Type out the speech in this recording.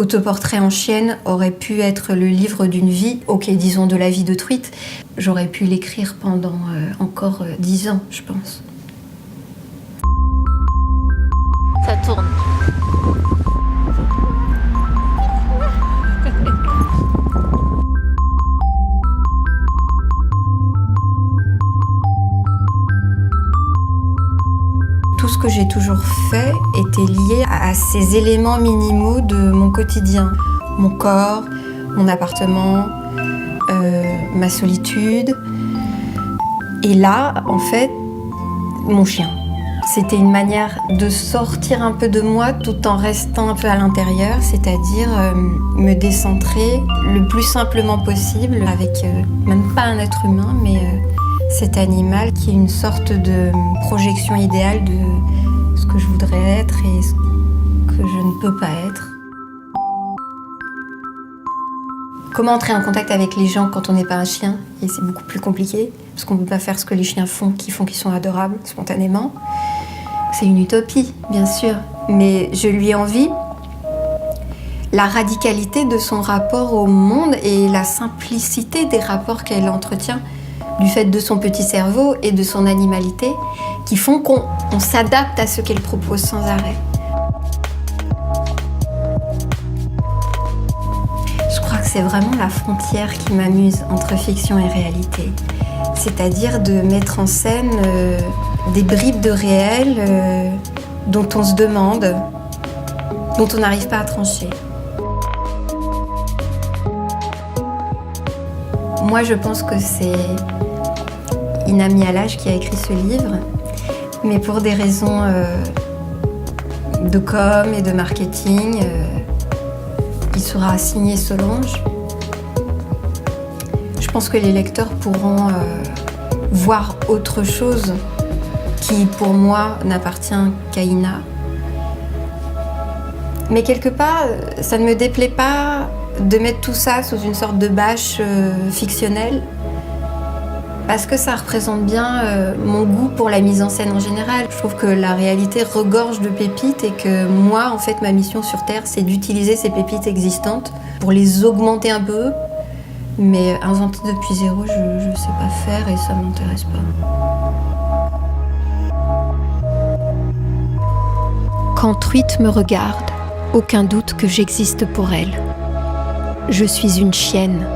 Autoportrait en chienne aurait pu être le livre d'une vie, ok, disons de la vie de truite. J'aurais pu l'écrire pendant encore 10 ans, je pense. Ça tourne. Tout ce que j'ai toujours fait était lié à ces éléments minimaux de mon quotidien. Mon corps, mon appartement, ma solitude. Et là, en fait, mon chien. C'était une manière de sortir un peu de moi tout en restant un peu à l'intérieur, c'est-à-dire me décentrer le plus simplement possible avec même pas un être humain, mais cet animal qui est une sorte de projection idéale de ce que je voudrais être et ce que je ne peux pas être. Comment entrer en contact avec les gens quand on n'est pas un chien? Et c'est beaucoup plus compliqué, parce qu'on ne peut pas faire ce que les chiens font, qu'ils sont adorables, spontanément. C'est une utopie, bien sûr, mais je lui envie la radicalité de son rapport au monde et la simplicité des rapports qu'elle entretient, du fait de son petit cerveau et de son animalité, qui font qu'on s'adapte à ce qu'elle propose sans arrêt. Je crois que c'est vraiment la frontière qui m'amuse entre fiction et réalité. C'est-à-dire de mettre en scène des bribes de réel dont on se demande, dont on n'arrive pas à trancher. Moi, je pense que c'est Ina Mihalage qui a écrit ce livre, mais pour des raisons de com et de marketing, il sera signé Solange. Je pense que les lecteurs pourront voir autre chose qui, pour moi, n'appartient qu'à Ina. Mais quelque part, ça ne me déplaît pas de mettre tout ça sous une sorte de bâche fictionnelle, parce que ça représente bien mon goût pour la mise en scène en général. Je trouve que la réalité regorge de pépites et que moi, en fait, ma mission sur Terre, c'est d'utiliser ces pépites existantes pour les augmenter un peu. Mais inventer depuis zéro, je ne sais pas faire et ça ne m'intéresse pas. Quand Truite me regarde, aucun doute que j'existe pour elle. Je suis une chienne,